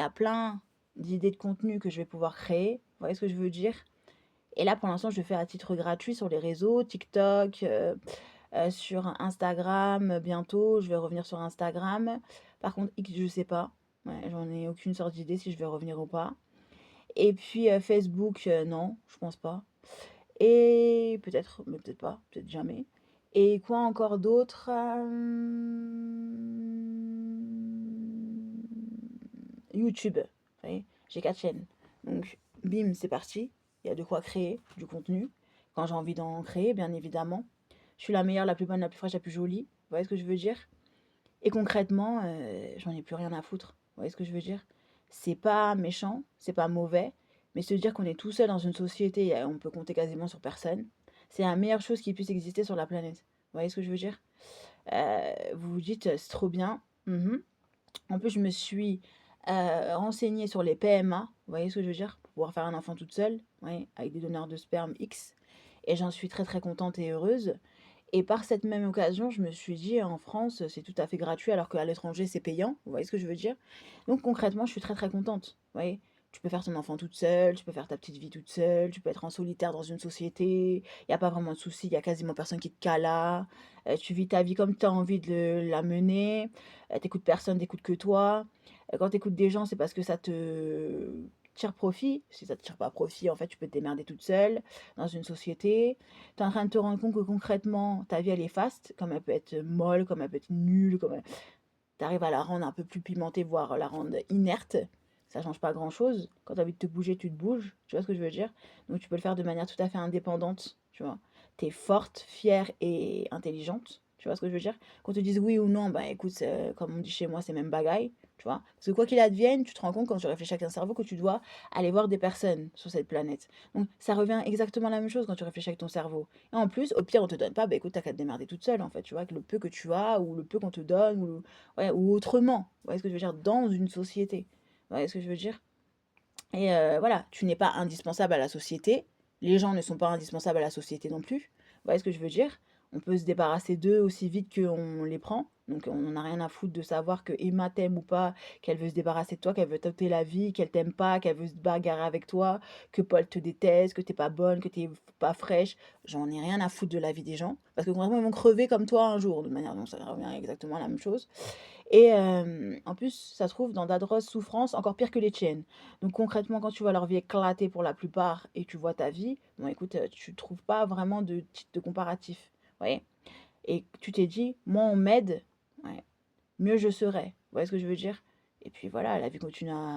a plein d'idées de contenu que je vais pouvoir créer. Vous voyez ce que je veux dire? Et là, pour l'instant, je le fais à titre gratuit sur les réseaux, TikTok, sur Instagram, bientôt, je vais revenir sur Instagram. Par contre, X, je sais pas. Ouais, j'en ai aucune sorte d'idée si je vais revenir ou pas. Et puis Facebook, non, je pense pas. Et peut-être, mais peut-être pas, peut-être jamais. Et quoi encore d'autre? YouTube. Vous voyez, j'ai 4 chaînes. Donc, bim, c'est parti. Il y a de quoi créer du contenu. Quand j'ai envie d'en créer, bien évidemment. Je suis la meilleure, la plus bonne, la plus fraîche, la plus jolie. Vous voyez ce que je veux dire? Et concrètement, j'en ai plus rien à foutre. Vous voyez ce que je veux dire? C'est pas méchant, c'est pas mauvais, mais se dire qu'on est tout seul dans une société et on peut compter quasiment sur personne, c'est la meilleure chose qui puisse exister sur la planète. Vous voyez ce que je veux dire? Vous vous dites: «C'est trop bien». Mmh. En plus, je me suis, renseignée sur les PMA, vous voyez ce que je veux dire? Pour pouvoir faire un enfant toute seule, oui, avec des donneurs de sperme X, et j'en suis très, très contente et heureuse. Et par cette même occasion, je me suis dit: «En France, c'est tout à fait gratuit alors qu'à l'étranger, c'est payant». Vous voyez ce que je veux dire? Donc concrètement, je suis très, très contente, vous voyez? Tu peux faire ton enfant toute seule, tu peux faire ta petite vie toute seule, tu peux être en solitaire dans une société, il y a pas vraiment de souci, il y a quasiment personne qui te cala, tu vis ta vie comme tu as envie de la mener, tu personne, tu que toi. Quand tu écoutes des gens, c'est parce que ça te tire profit. Si ça te tire pas profit, en fait, tu peux te démerder toute seule dans une société. Tu es en train de te rendre compte que concrètement, ta vie, elle est faste, comme elle peut être molle, comme elle peut être nulle, tu arrives à la rendre un peu plus pimentée, voire la rendre inerte. Ça change pas grand-chose. Quand tu as envie de te bouger, tu te bouges. Tu vois ce que je veux dire? Donc tu peux le faire de manière tout à fait indépendante, tu vois. Tu es forte, fière et intelligente. Tu vois ce que je veux dire? Qu'on te dise oui ou non, bah écoute, comme on dit chez moi, c'est même bagaille. Tu vois? Parce que quoi qu'il advienne, tu te rends compte quand tu réfléchis avec un cerveau que tu dois aller voir des personnes sur cette planète. Donc ça revient exactement à la même chose quand tu réfléchis avec ton cerveau. Et en plus, au pire, on te donne pas, bah écoute, t'as qu'à te démerder toute seule en fait, tu vois, avec le peu que tu as ou le peu qu'on te donne ou, ouais, ou autrement. Vous voyez ce que je veux dire? Dans une société. Vous voyez ce que je veux dire? Et voilà, tu n'es pas indispensable à la société. Les gens ne sont pas indispensables à la société non plus. Vous voyez ce que je veux dire? On peut se débarrasser d'eux aussi vite qu'on les prend. Donc on n'a rien à foutre de savoir que Emma t'aime ou pas, qu'elle veut se débarrasser de toi, qu'elle veut t'ôter la vie, qu'elle t'aime pas, qu'elle veut se bagarrer avec toi, que Paul te déteste, que t'es pas bonne, que t'es pas fraîche. J'en ai rien à foutre de la vie des gens. Parce que concrètement, ils vont crever comme toi un jour, de manière dont ça revient exactement à la même chose. Et en plus, ça se trouve dans d'atroces souffrances encore pires que les tiennes. Donc concrètement, quand tu vois leur vie éclater pour la plupart et tu vois ta vie, bon écoute, tu trouves pas vraiment de titre de comparatif, vous voyez? Et tu t'es dit: «Moins on m'aide, ouais, mieux je serai». Vous voyez ce que je veux dire? Et puis voilà, la vie continue à